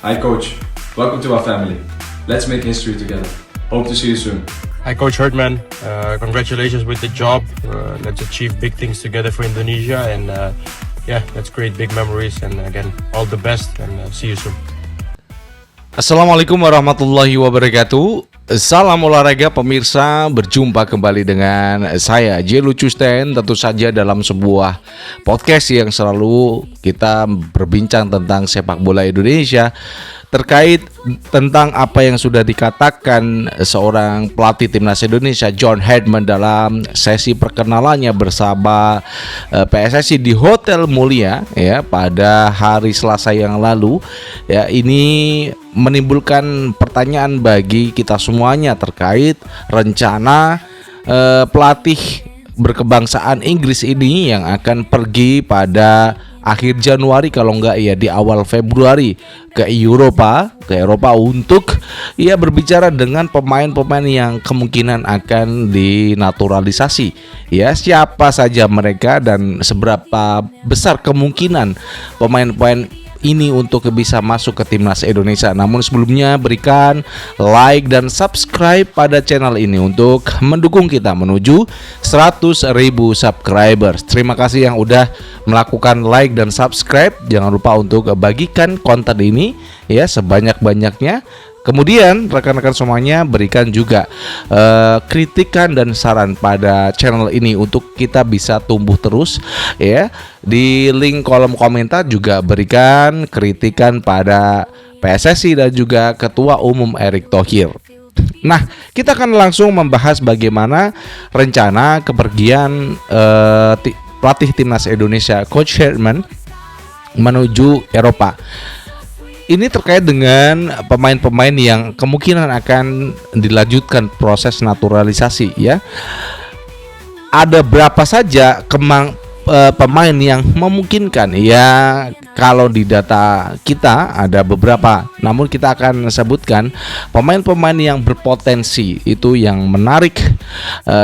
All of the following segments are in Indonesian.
Hi coach, welcome to our family. Let's make history together. Hope to see you soon. Hi Coach Herdman, congratulations with the job. Let's achieve big things together for Indonesia and let's create big memories and again all the best and see you soon. Assalamualaikum warahmatullahi wabarakatuh. Salam olahraga pemirsa, berjumpa kembali dengan saya Jelu Custen, tentu saja dalam sebuah podcast yang selalu kita berbincang tentang sepak bola Indonesia, terkait tentang apa yang sudah dikatakan seorang pelatih timnas Indonesia John Herdman dalam sesi perkenalannya bersama PSSI di Hotel Mulia ya pada hari Selasa yang lalu. Ya, ini menimbulkan pertanyaan bagi kita semuanya terkait rencana pelatih berkebangsaan Inggris ini yang akan pergi pada akhir Januari kalau enggak ya di awal Februari ke Eropa untuk berbicara dengan pemain-pemain yang kemungkinan akan dinaturalisasi. Ya, siapa saja mereka dan seberapa besar kemungkinan pemain-pemain ini untuk bisa masuk ke timnas Indonesia. Namun sebelumnya berikan like dan subscribe pada channel ini untuk mendukung kita menuju 100.000 subscribers. Terima kasih yang udah melakukan like dan subscribe. Jangan lupa untuk bagikan konten ini ya sebanyak-banyaknya. Kemudian rekan-rekan semuanya berikan juga kritikan dan saran pada channel ini untuk kita bisa tumbuh terus ya. Di link kolom komentar juga berikan kritikan pada PSSI dan juga Ketua Umum Erick Thohir. Nah, kita akan langsung membahas bagaimana rencana kepergian pelatih timnas Indonesia Coach Herdman menuju Eropa. Ini terkait dengan pemain-pemain yang kemungkinan akan dilanjutkan proses naturalisasi ya. Ada berapa saja pemain yang memungkinkan ya, kalau di data kita ada beberapa. Namun kita akan sebutkan pemain-pemain yang berpotensi itu yang menarik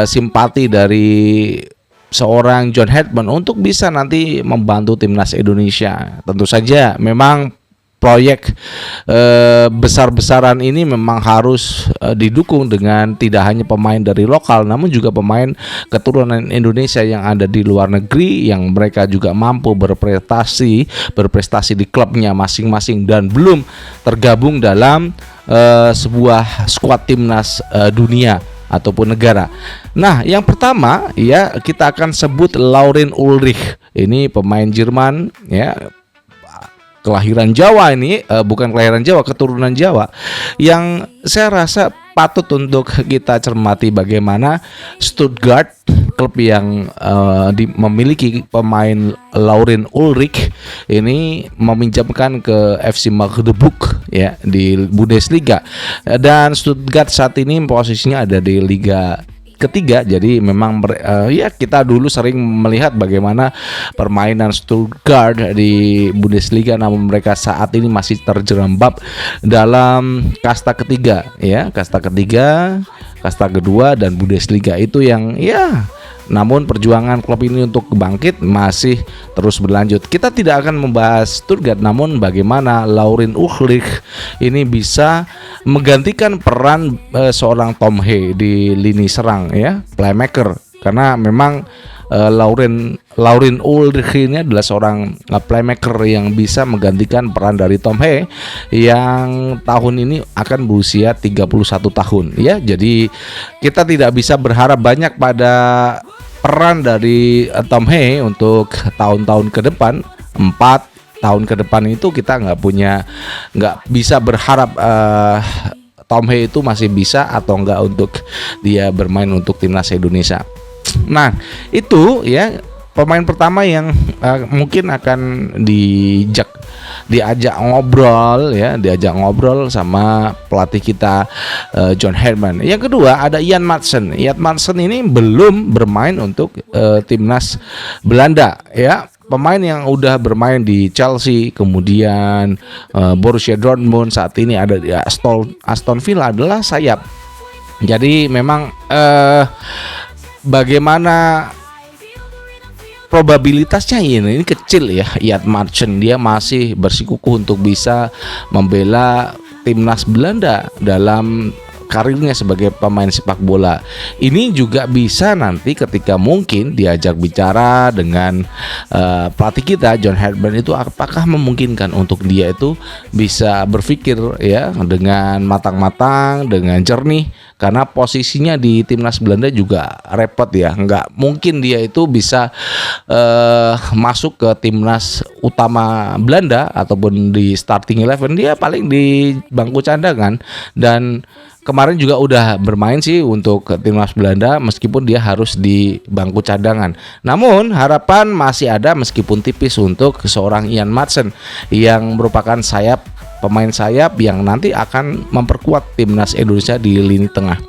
simpati dari seorang John Herdman untuk bisa nanti membantu timnas Indonesia. Tentu saja memang proyek besar-besaran ini memang harus didukung dengan tidak hanya pemain dari lokal, namun juga pemain keturunan Indonesia yang ada di luar negeri yang mereka juga mampu berprestasi di klubnya masing-masing dan belum tergabung dalam sebuah skuad timnas dunia ataupun negara. Nah, yang pertama ya kita akan sebut Laurin Ulrich. Ini pemain Jerman ya. Kelahiran Jawa ini, bukan kelahiran Jawa, keturunan Jawa, yang saya rasa patut untuk kita cermati bagaimana Stuttgart, klub yang memiliki pemain Laurin Ulrich ini meminjamkan ke FC Magdeburg ya di Bundesliga, dan Stuttgart saat ini posisinya ada di Liga ketiga. Jadi memang kita dulu sering melihat bagaimana permainan Stuttgart di Bundesliga, namun mereka saat ini masih terjerembab dalam kasta ketiga ya, kasta kedua dan Bundesliga itu yang namun perjuangan klub ini untuk bangkit masih terus berlanjut. Kita tidak akan membahas Stuttgart, namun bagaimana Laurin Ulrich ini bisa menggantikan peran seorang Tom Hay di lini serang ya, playmaker. Karena memang Laurin Ulrich ini adalah seorang playmaker yang bisa menggantikan peran dari Tom Hay yang tahun ini akan berusia 31 tahun ya. Jadi kita tidak bisa berharap banyak pada peran dari Tom Hay untuk tahun-tahun ke depan. 4 tahun ke depan itu kita nggak bisa berharap Tom Hay itu masih bisa atau enggak untuk dia bermain untuk timnas Indonesia. Nah, itu ya pemain pertama yang mungkin akan diajak ngobrol sama pelatih kita John Herdman. Yang kedua ada Ian Maatsen. Ian Maatsen ini belum bermain untuk timnas Belanda ya. Pemain yang udah bermain di Chelsea, kemudian Borussia Dortmund, saat ini ada di Aston Villa adalah sayap. Jadi memang bagaimana probabilitasnya ini kecil ya. Ian Maatsen dia masih bersikukuh untuk bisa membela timnas Belanda dalam karirnya sebagai pemain sepak bola. Ini juga bisa nanti ketika mungkin diajak bicara dengan pelatih kita John Herdman, itu apakah memungkinkan untuk dia itu bisa berpikir ya dengan matang-matang, dengan jernih, karena posisinya di timnas Belanda juga repot ya. Nggak mungkin dia itu bisa masuk ke timnas utama Belanda ataupun di starting 11, dia paling di bangku cadangan. Dan kemarin juga udah bermain sih untuk timnas Belanda meskipun dia harus di bangku cadangan. Namun harapan masih ada meskipun tipis untuk seorang Ian Maatsen yang merupakan pemain sayap yang nanti akan memperkuat timnas Indonesia di lini tengah.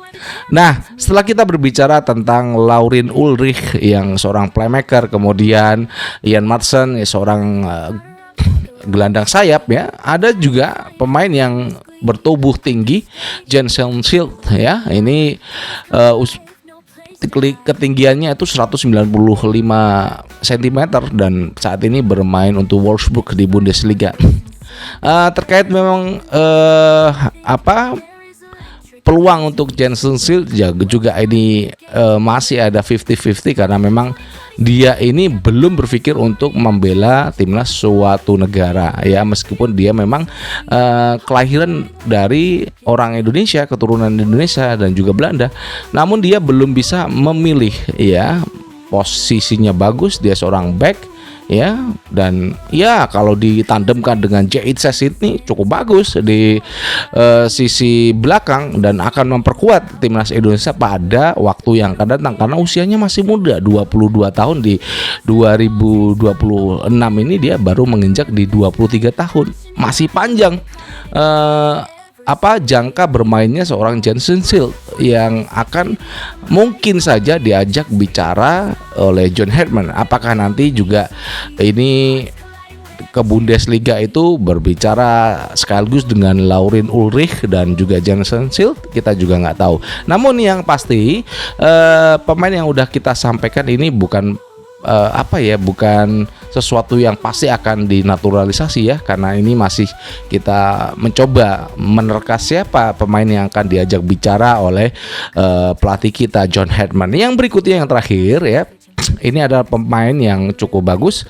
Nah, setelah kita berbicara tentang Laurin Ulrich yang seorang playmaker, kemudian Ian Maatsen seorang gelandang sayap ya, ada juga pemain yang bertubuh tinggi, Jensen Schild ya. Ini ketinggiannya itu 195 cm dan saat ini bermain untuk Wolfsburg di Bundesliga. Terkait memang peluang untuk Jensen Schild juga ini masih ada 50-50 karena memang dia ini belum berpikir untuk membela timnas suatu negara ya, meskipun dia memang kelahiran dari orang Indonesia, keturunan Indonesia dan juga Belanda, namun dia belum bisa memilih ya. Posisinya bagus, dia seorang back ya, dan ya kalau ditandemkan dengan Jitses ini cukup bagus di sisi belakang dan akan memperkuat timnas Indonesia pada waktu yang akan datang karena usianya masih muda, 22 tahun. Di 2026 ini dia baru menginjak di 23 tahun, masih panjang jangka bermainnya seorang Jensen Schild yang akan mungkin saja diajak bicara oleh John Herdman. Apakah nanti juga ini ke Bundesliga itu berbicara sekaligus dengan Laurin Ulrich dan juga Jensen Schild, kita juga nggak tahu. Namun yang pasti pemain yang udah kita sampaikan ini bukan bukan sesuatu yang pasti akan dinaturalisasi ya, karena ini masih kita mencoba menerka siapa pemain yang akan diajak bicara oleh pelatih kita John Herdman. Yang berikutnya yang terakhir ya, ini adalah pemain yang cukup bagus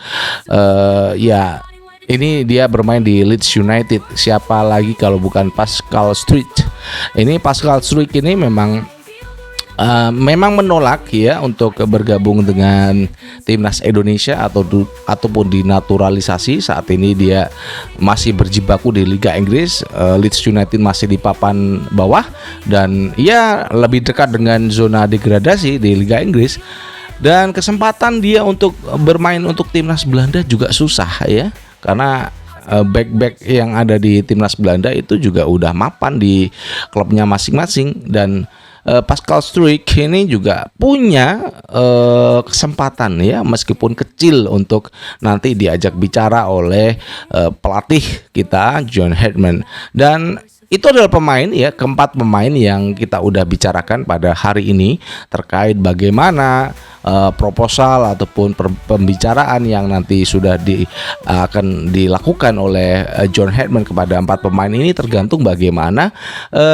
ini dia bermain di Leeds United. Siapa lagi kalau bukan Pascal Struijk. Ini Pascal Struijk ini memang menolak ya untuk bergabung dengan timnas Indonesia ataupun dinaturalisasi. Saat ini dia masih berjibaku di Liga Inggris. Leeds United masih di papan bawah dan ia lebih dekat dengan zona degradasi di Liga Inggris. Dan kesempatan dia untuk bermain untuk timnas Belanda juga susah ya, karena back-back yang ada di timnas Belanda itu juga udah mapan di klubnya masing-masing. Dan Pascal Struijk ini juga punya kesempatan ya, meskipun kecil, untuk nanti diajak bicara oleh pelatih kita John Herdman. Dan itu adalah pemain ya, keempat pemain yang kita udah bicarakan pada hari ini terkait bagaimana proposal ataupun pembicaraan yang nanti sudah akan dilakukan oleh John Herdman kepada empat pemain ini, tergantung bagaimana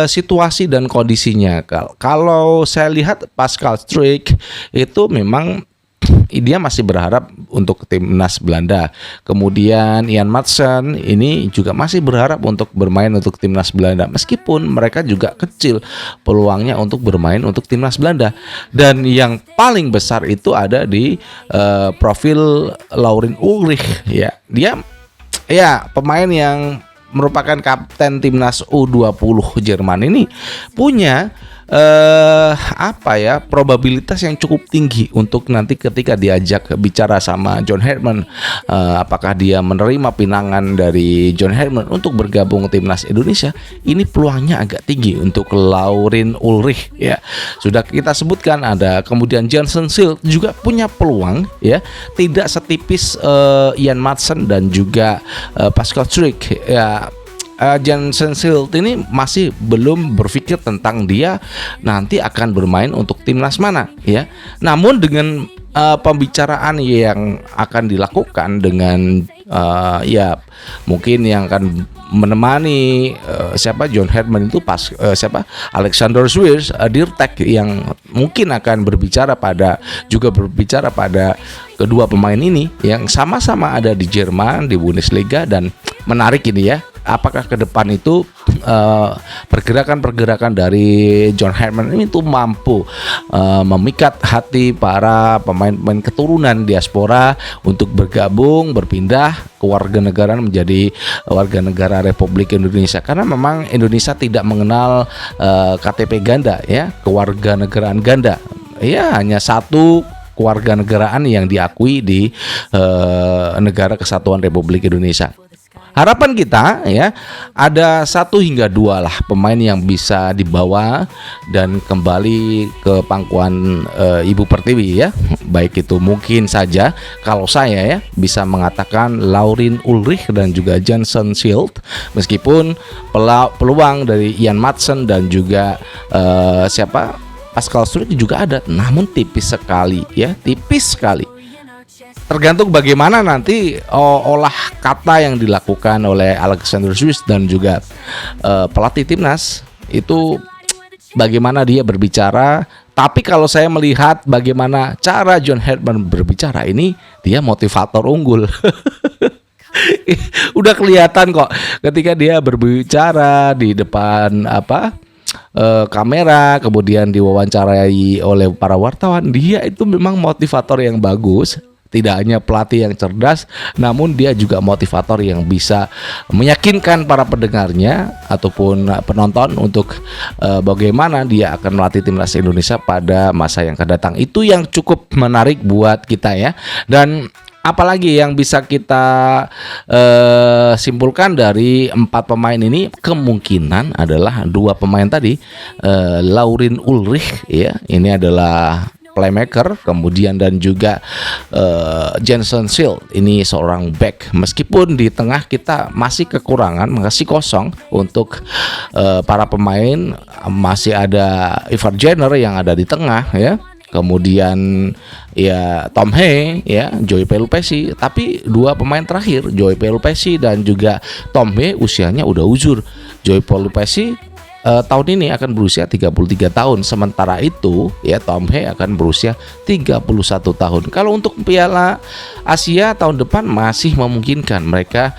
situasi dan kondisinya. Kalau saya lihat Pascal Struijk itu memang dia masih berharap untuk timnas Belanda. Kemudian Ian Maatsen ini juga masih berharap untuk bermain untuk timnas Belanda, meskipun mereka juga kecil peluangnya untuk bermain untuk timnas Belanda. Dan yang paling besar itu ada di profil Laurin Ulrich ya. Dia ya pemain yang merupakan kapten timnas U20 Jerman ini punya probabilitas yang cukup tinggi untuk nanti ketika diajak bicara sama John Herdman, apakah dia menerima pinangan dari John Herdman untuk bergabung timnas Indonesia. Ini peluangnya agak tinggi untuk Laurin Ulrich ya. Sudah kita sebutkan ada, kemudian Jensen Schild juga punya peluang ya, tidak setipis Ian Maatsen dan juga Pascal Struijk ya. Jensen Schild ini masih belum berpikir tentang dia nanti akan bermain untuk timnas mana ya. Namun dengan pembicaraan yang akan dilakukan dengan ya mungkin yang akan menemani John Herdman itu Alexander Swiers, Dirtek yang mungkin akan berbicara pada kedua pemain ini yang sama-sama ada di Jerman di Bundesliga. Dan menarik ini ya, apakah ke depan itu pergerakan-pergerakan dari John Herdman ini tuh mampu memikat hati para pemain-pemain keturunan diaspora untuk berpindah ke warganegaraan menjadi warga negara Republik Indonesia, karena memang Indonesia tidak mengenal KTP ganda ya, kewarganegaraan ganda ya, hanya satu kewarganegaraan yang diakui di Negara Kesatuan Republik Indonesia. Harapan kita ya ada 1 hingga 2 lah pemain yang bisa dibawa dan kembali ke pangkuan Ibu Pertiwi ya. Baik itu mungkin saja kalau saya ya bisa mengatakan Laurin Ulrich dan juga Jensen Schild, meskipun peluang dari Ian Maatsen dan juga Pascal Struijk juga ada, namun tipis sekali ya, tipis sekali. Tergantung bagaimana nanti olah kata yang dilakukan oleh Alexander Swiers dan juga pelatih timnas itu, bagaimana dia berbicara. Tapi kalau saya melihat bagaimana cara John Herdman berbicara ini, dia motivator unggul. Udah kelihatan kok ketika dia berbicara di depan kamera, kemudian diwawancarai oleh para wartawan, dia itu memang motivator yang bagus. Tidak hanya pelatih yang cerdas, namun dia juga motivator yang bisa meyakinkan para pendengarnya ataupun penonton untuk bagaimana dia akan melatih timnas Indonesia pada masa yang akan datang. Itu yang cukup menarik buat kita ya. Dan apalagi yang bisa kita simpulkan dari 4 pemain ini, kemungkinan adalah 2 pemain tadi, Laurin Ulrich ya, ini adalah playmaker, kemudian dan juga Jensen Schild ini seorang back. Meskipun di tengah kita masih kekurangan, masih kosong untuk para pemain, masih ada Ivar Jenner yang ada di tengah ya. Kemudian ya Tom Hee ya, Joey Pelupessy, tapi 2 pemain terakhir Joey Pelupessy dan juga Tom Hee usianya udah uzur. Joey Pelupessy tahun ini akan berusia 33 tahun, sementara itu ya Tom Hee akan berusia 31 tahun. Kalau untuk Piala Asia tahun depan masih memungkinkan mereka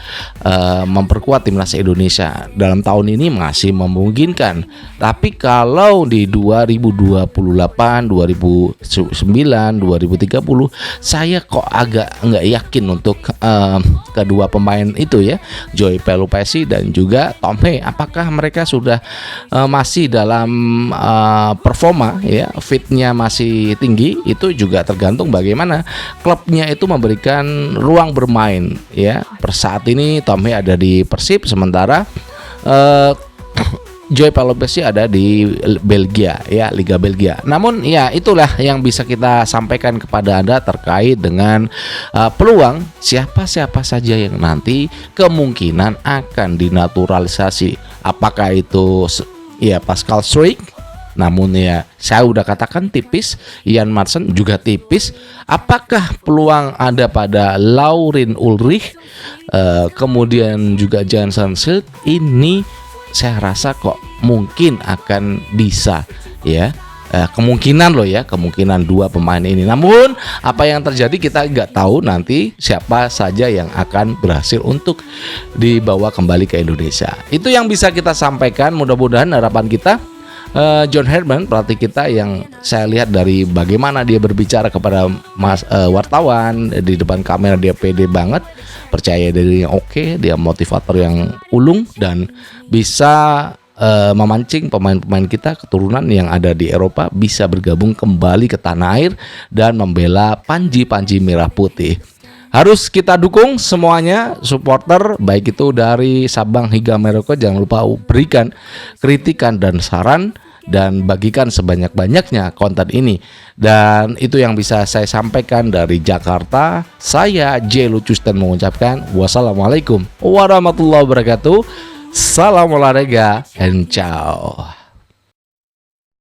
memperkuat timnas Indonesia. Dalam tahun ini masih memungkinkan. Tapi kalau di 2028, 2009, 2030 saya kok agak nggak yakin untuk kedua pemain itu ya, Joey Pelupessy dan juga Tom Hee. Apakah mereka sudah masih dalam performa ya, fitnya masih tinggi? Itu juga tergantung bagaimana klubnya itu memberikan ruang bermain ya. Per saat ini Tom Hee ada di Persib, sementara Joey Pelupessy ada di Belgia ya, Liga Belgia. Namun ya itulah yang bisa kita sampaikan kepada Anda terkait dengan peluang siapa saja yang nanti kemungkinan akan dinaturalisasi. Apakah itu ya Pascal Struijk, namun ya saya udah katakan tipis, Ian Maatsen juga tipis. Apakah peluang ada pada Laurin Ulrich, kemudian juga Jensen Schild, ini saya rasa kok mungkin akan bisa ya. Kemungkinan 2 pemain ini. Namun apa yang terjadi kita nggak tahu nanti siapa saja yang akan berhasil untuk dibawa kembali ke Indonesia. Itu yang bisa kita sampaikan. Mudah-mudahan harapan kita John Herdman, pelatih kita, yang saya lihat dari bagaimana dia berbicara kepada wartawan di depan kamera, dia pede banget, percaya diri yang oke, dia motivator yang ulung dan bisa memancing pemain-pemain kita keturunan yang ada di Eropa bisa bergabung kembali ke tanah air dan membela Panji Merah Putih. Harus kita dukung semuanya, supporter, baik itu dari Sabang hingga Merauke. Jangan lupa berikan kritikan dan saran dan bagikan sebanyak-banyaknya konten ini. Dan itu yang bisa saya sampaikan dari Jakarta. Saya J. Lucusten mengucapkan wassalamualaikum warahmatullahi wabarakatuh. Salam olahraga and ciao.